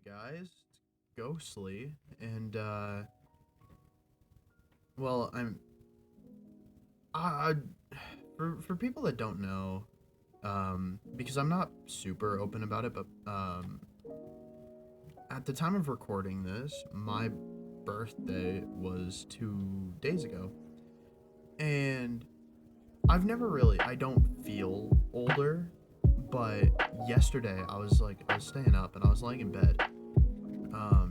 Hey guys, it's Ghostly, and well, I for people that don't know, because I'm not super open about it, but at the time of recording this, my birthday was 2 days ago, and I don't feel older, but yesterday I was staying up and I was laying in bed,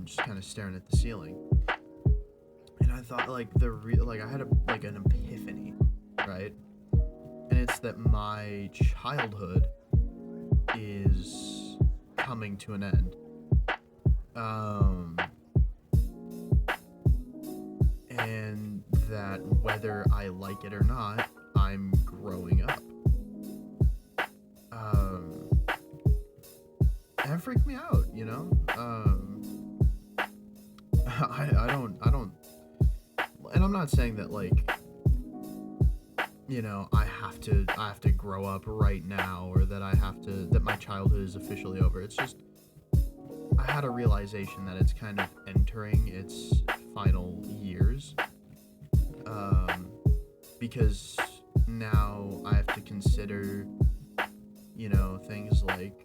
just kind of staring at the ceiling, and I thought like I had an epiphany, right? And it's that my childhood is coming to an end. Um, and that whether I like it or not, I'm growing up. Um, and it freaked me out, you know? I don't, and I'm not saying that like, I have to grow up right now, or that that my childhood is officially over. It's just, I had a realization that it's kind of entering its final years, um, because now I have to consider, things like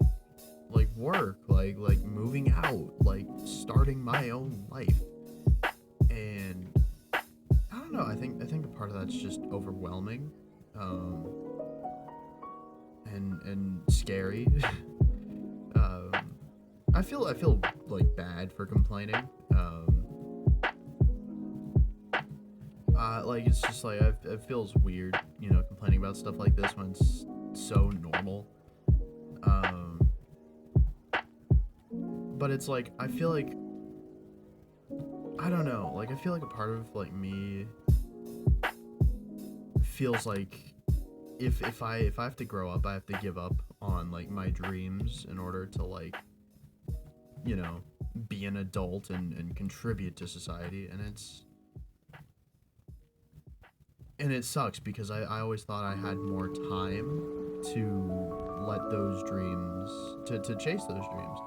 work, like moving out, like starting my own life, and I don't know. I think a part of that's just overwhelming, um, and scary. um, I feel like bad for complaining. Like it's just like it feels weird, complaining about stuff like this when it's so normal. Um, but it's like I feel like I don't know. Like I feel like a part of like me feels like if I have to grow up, I have to give up on like my dreams in order to like you know be an adult and contribute to society, and it sucks because I always thought I had more time to let those dreams to chase those dreams.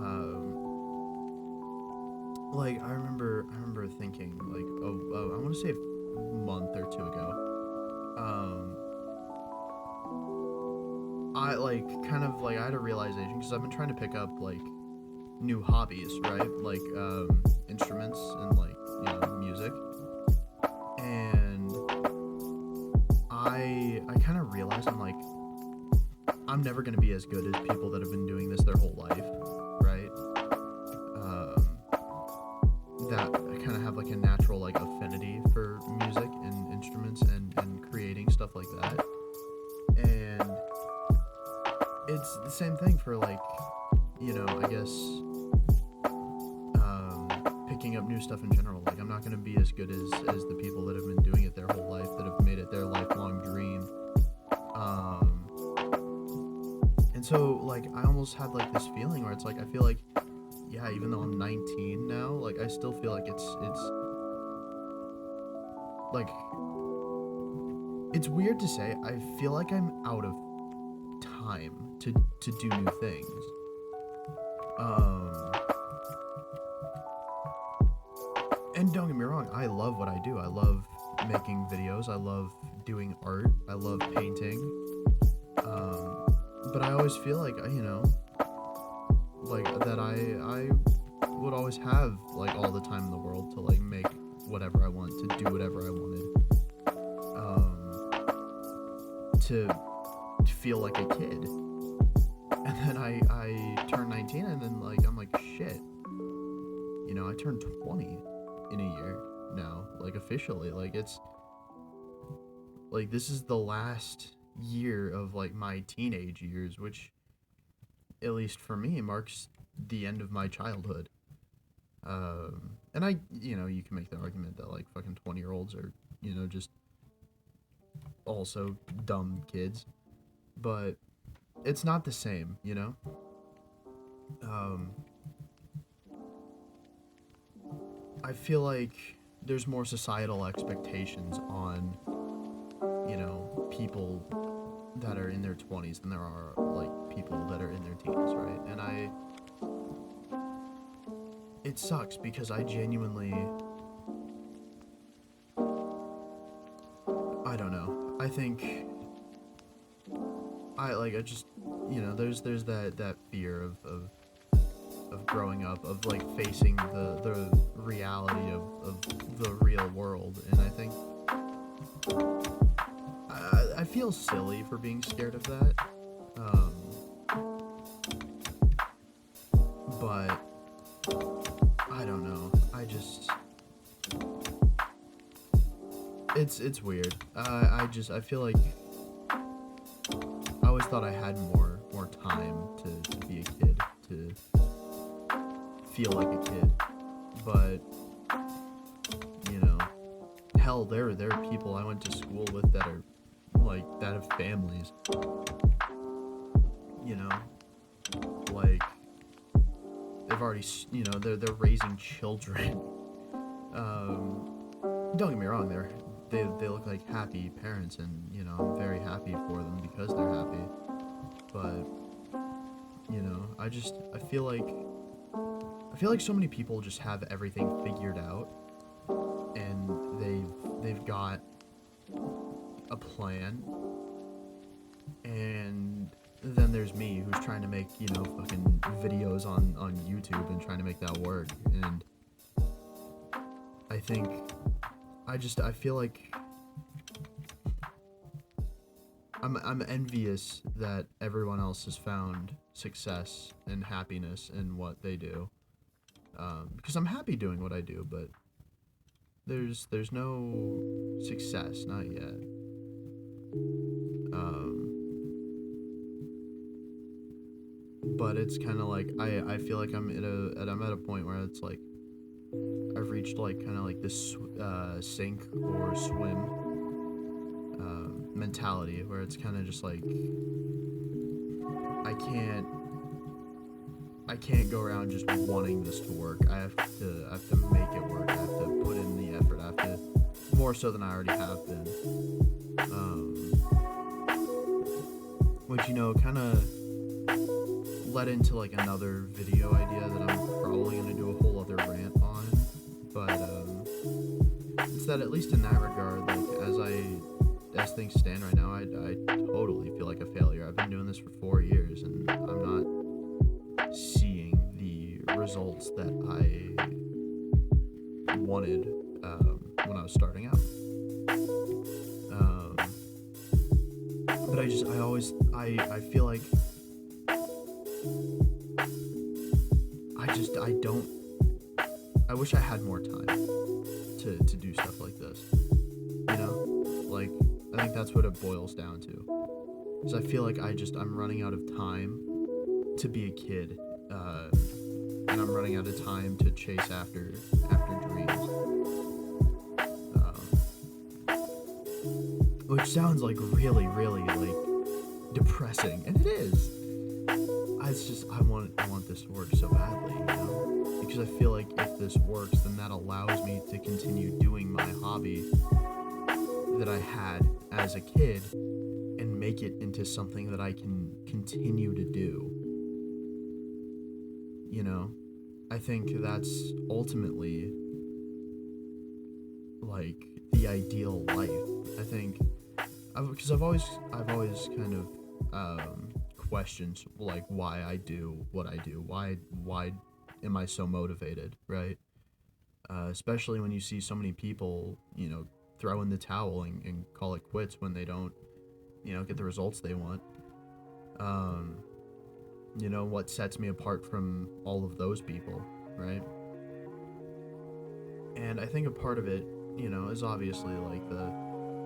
Um, like I remember thinking like I want to say a month or two ago. I like kind of like I had a realization because I've been trying to pick up like new hobbies, right? Like instruments and like music, and I kind of realized I'm never gonna be as good as people that have been doing this their whole life, right? Um, that I kind of have like a natural like affinity for music and instruments and creating stuff like that, and it's the same thing for like I guess picking up new stuff in general. Like I'm not gonna be as good as the people that have been doing it their whole life, that have made it their lifelong dream. Um, and so like I almost had like this feeling where it's like I feel like yeah, even though I'm 19 now, like I still feel like it's like it's weird to say. I feel like I'm out of time to do new things. Um, and don't get me wrong, I love what I do. I love making videos. I love doing art. I love painting. Um, but I always feel like like that I would always have like all the time in the world to like make whatever I want, to do whatever I wanted. To feel like a kid. And then I turned 19 and then like I'm like shit. I turned 20 in a year now, like officially. Like it's like this is the last year of like my teenage years, which at least for me marks the end of my childhood. And you can make the argument that like fucking 20-year-olds are, just also dumb kids, but it's not the same. Um, I feel like there's more societal expectations on, people that are in their 20s than there are like people that are in their teens, right? And it sucks because I genuinely, I don't know. I think I just, there's that fear of growing up, of like facing the reality of the real world, and I think I feel silly for being scared of that. Um, but I don't know. It's weird. I feel like I always thought I had more time to be a kid, to feel like a kid, but hell, there are people I went to school with that are that have families, you know, like they've already, they're raising children. Don't get me wrong, they look like happy parents, and I'm very happy for them because they're happy. But I feel like so many people just have everything figured out, and they've got a plan, and then there's me who's trying to make fucking videos on YouTube and trying to make that work. And I think I feel like I'm envious that everyone else has found success and happiness in what they do, because I'm happy doing what I do, but there's no success, not yet. But it's kind of like I feel like I'm at a point where it's like I've reached like kind of like this sink or swim mentality, where it's kind of just like I can't go around just wanting this to work. I have to make it work. I have to put in the effort. I have to, more so than I already have been. Which kind of led into like another video idea that I'm probably gonna do a whole other rant on. But it's that, at least in that regard, like as things stand right now, I totally feel like a failure. I've been doing this for 4 years, and I'm not seeing the results that I wanted when I was starting out. But I feel like I wish I had more time to do stuff like this. Like, I think that's what it boils down to. Because I feel like I'm running out of time to be a kid, and I'm running out of time to chase after dreams. Which sounds like really, really like depressing, and it is. I want this to work so badly, because I feel like if this works, then that allows me to continue doing my hobby that I had as a kid and make it into something that I can continue to do. I think that's ultimately like the ideal life. I think because I've always kind of questioned like why I do what I do. Why am I so motivated, right? Especially when you see so many people, throw in the towel and call it quits when they don't, get the results they want. What sets me apart from all of those people, right? And I think a part of it, is obviously like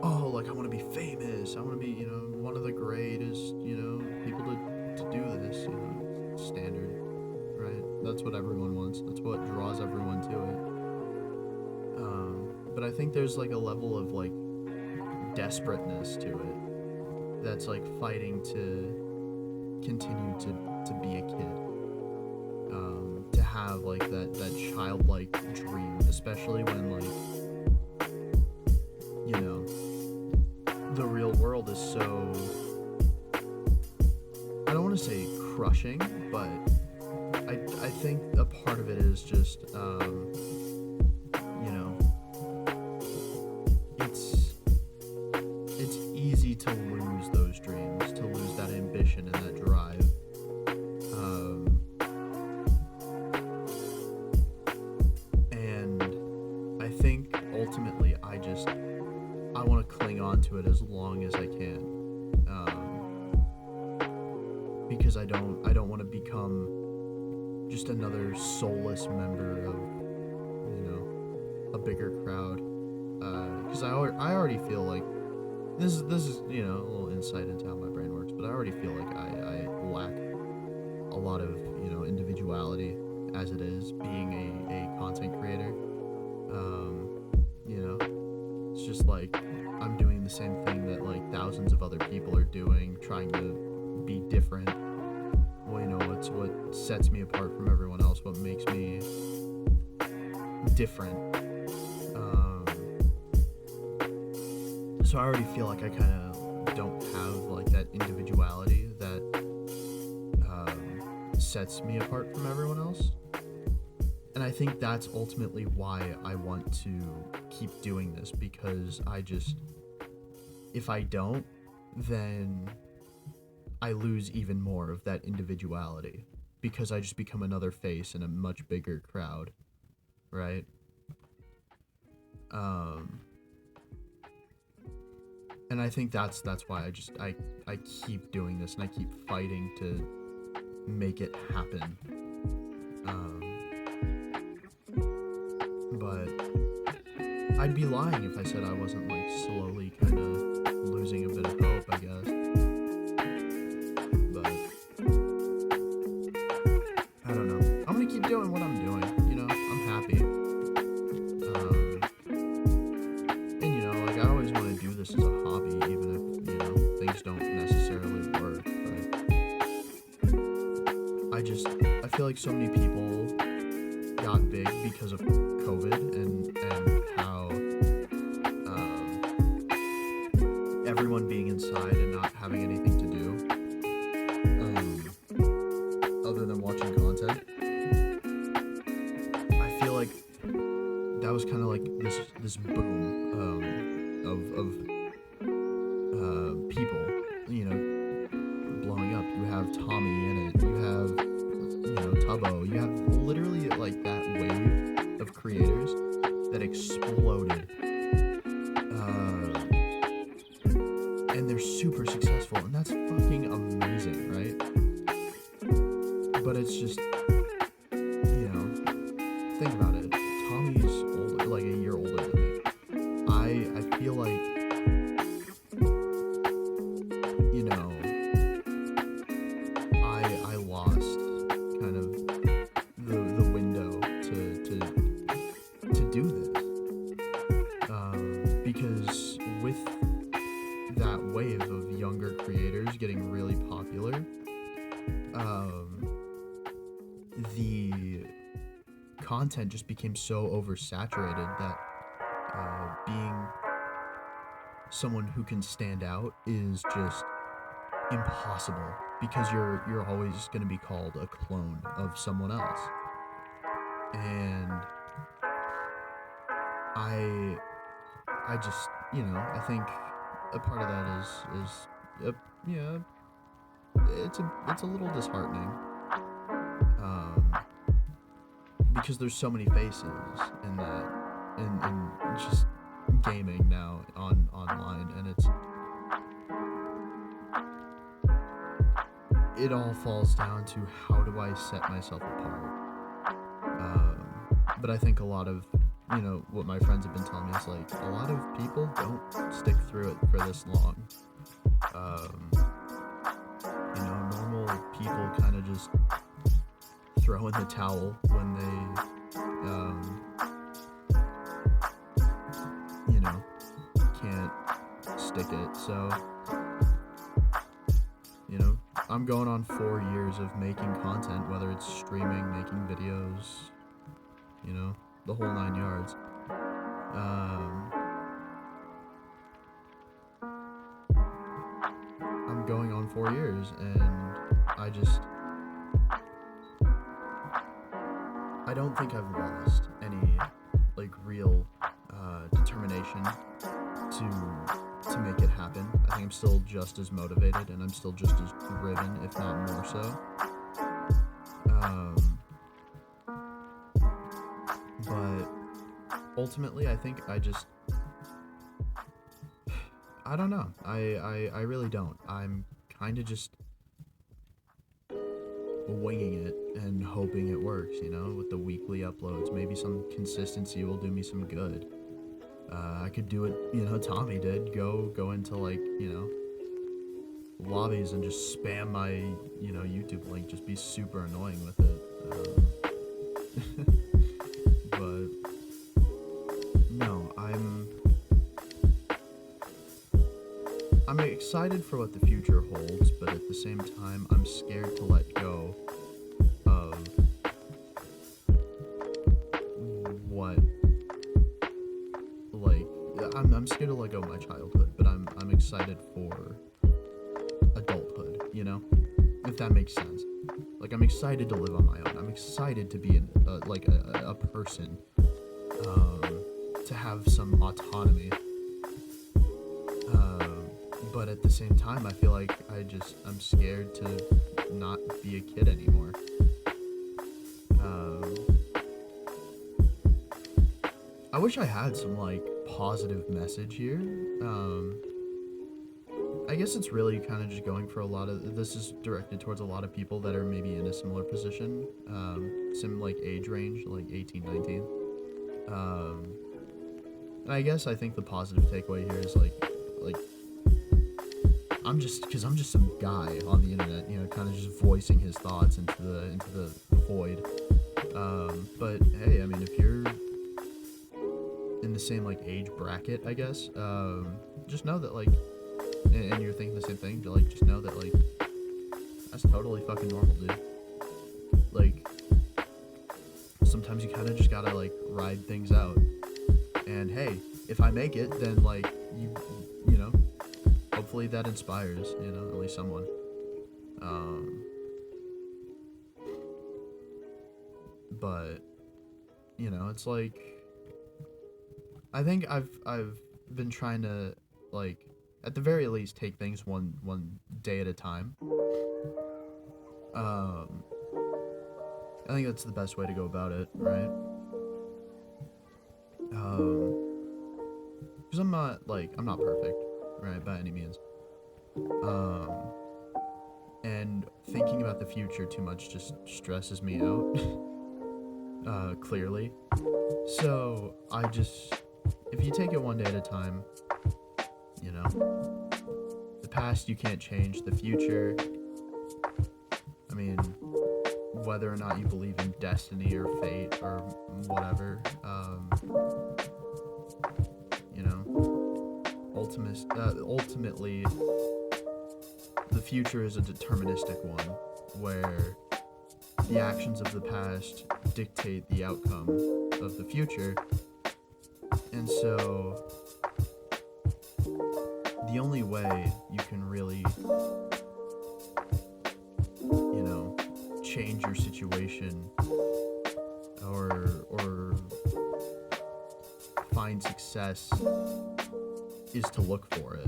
like I want to be famous. I want to be, one of the greatest, people to do this, standard, right? That's what everyone wants. That's what draws everyone to it. But I think there's like a level of like desperateness to it that's like fighting to continue to be a kid. To have like that childlike dream, especially when like, the real world is so, I don't want to say crushing, but I think a part of it is just, you know, it's easy to lose those dreams, to lose that ambition and that drive. And I think ultimately I want to cling on to it as long as I can, because I don't want to become just another soulless member of, a bigger crowd. Because I already feel like this is a little insight into how my brain works, but I already feel like I lack a lot of individuality as it is being a content creator. It's just like I'm doing the same thing that like thousands of other people are doing, trying to be different. Well, it's what sets me apart from everyone else, what makes me different. So I already feel like I kind of don't have like that individuality that sets me apart from everyone else. And I think that's ultimately why I want to keep doing this, because if I don't, then I lose even more of that individuality, because I just become another face in a much bigger crowd, right? And I think that's why I keep doing this, and I keep fighting to make it happen. But I'd be lying if I said I wasn't like slowly kind of losing a bit of hope, I guess. But I don't know. I'm gonna keep doing what I'm doing. I'm happy. And like I always want to do this as a hobby, even if things don't necessarily work. But I feel like so many people got big because of COVID and how everyone being inside and not having anything to do other than watching content. I feel like that was kind of like this boom of people, blowing up. You have Tommy in it. You have Tubbo. You have literally like that wave of creators that exploded, and they're super successful, and that's fucking amazing, right? But it's just, think about it. Tommy's older, like a year older than me. I feel like, I lost kind of the window to do this, because with that wave of younger creators getting really popular, the content just became so oversaturated that being someone who can stand out is just impossible, because you're always going to be called a clone of someone else. And I just, I think a part of that is it's a little disheartening, because there's so many faces in that, in just gaming now online, and it all falls down to how do I set myself apart. But I think a lot of what my friends have been telling me is like a lot of people don't stick through it for this long. Normal people kind of just throw in the towel when they can't stick it. So I'm going on 4 years of making content, whether it's streaming, making videos, the whole 9 yards. I'm going on 4 years, and I don't think I've lost any like real determination to make it happen. I think I'm still just as motivated and I'm still just as driven, if not more so. But ultimately, I think I don't know. I really don't. I'm kind of just winging it and hoping it works, with the weekly uploads. Maybe some consistency will do me some good. I could do it, Tommy did. Go into lobbies and just spam my, YouTube link. Just be super annoying with it. But no, I'm excited for what the future holds, but at the same time, I'm scared to let go of what, I'm scared to let go of my childhood, but I'm excited for adulthood, if that makes sense. Like, I'm excited to live on my own. I'm excited to be a person, to have some autonomy. But at the same time, I feel like I'm scared to not be a kid anymore. I wish I had some, positive message here. I guess it's really kind of just going for this is directed towards a lot of people that are maybe in a similar position, age range, 18, 19. And I guess I think the positive takeaway here is, I'm just some guy on the internet, kind of just voicing his thoughts into the void. But hey, I mean, if you're in the same age bracket, I guess, just know that and you're thinking the same thing, just know that that's totally fucking normal, dude. Sometimes you kind of just gotta ride things out. And hey, if I make it, then you know, hopefully that inspires, at least someone. But it's I think I've been trying to at the very least take things one day at a time. I think that's the best way to go about it, right? Because I'm not perfect, right, by any means. And thinking about the future too much just stresses me out, clearly. So if you take it one day at a time, the past you can't change, the future, I mean, whether or not you believe in destiny or fate or whatever, ultimately, the future is a deterministic one, where the actions of the past dictate the outcome of the future. And so, the only way you can really, change your situation or find success is to look for it.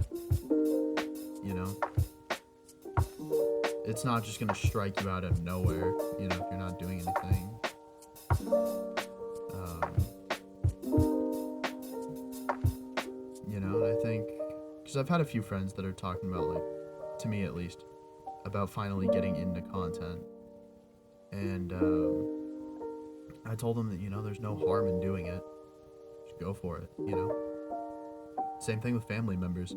It's not just gonna strike you out of nowhere, if you're not doing anything. And I think, because I've had a few friends that are talking about, to me at least, about finally getting into content. And I told them that, there's no harm in doing it. Just go for it, Same thing with family members.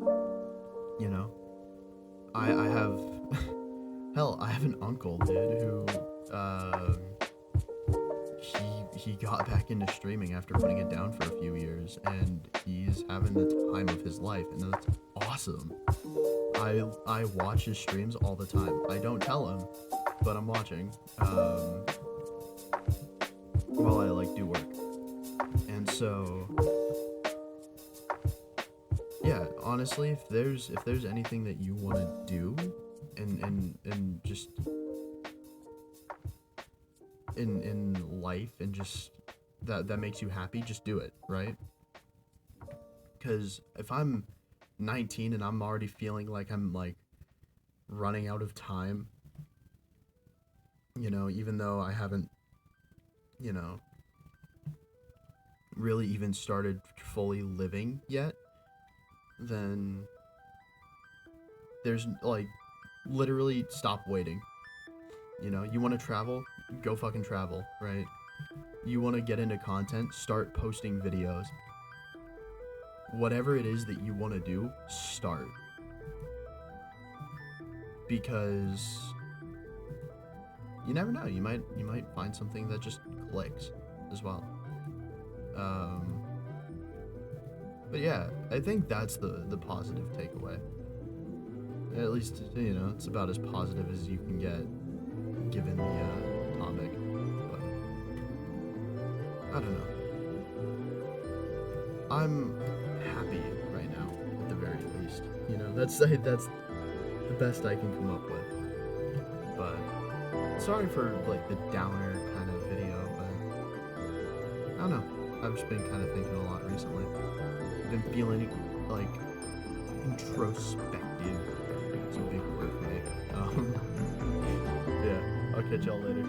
I have, hell, I have an uncle, dude, who, he got back into streaming after putting it down for a few years, and he's having the time of his life, and that's awesome. I watch his streams all the time. I don't tell him, but I'm watching, while I do work. And so, yeah, honestly, if there's anything that you want to do, and just in life and just that makes you happy, just do it, right? Because if I'm 19 and I'm already feeling like I'm like running out of time, even though I haven't, you know, really even started fully living yet, then there's like literally stop waiting. You want to travel? Go fucking travel, right? You want to get into content? Start posting videos. Whatever it is that you want to do, start. Because you never know. You might find something that just clicks as well. But yeah, I think that's the positive takeaway. At least it's about as positive as you can get given the topic. But I don't know. I'm happy right now, at the very least. That's the best I can come up with. But sorry for like the downer kind of video, but I don't know. I've just been kind of thinking a lot recently. Been feeling like introspective. It's a big word for me. Yeah, I'll catch y'all later.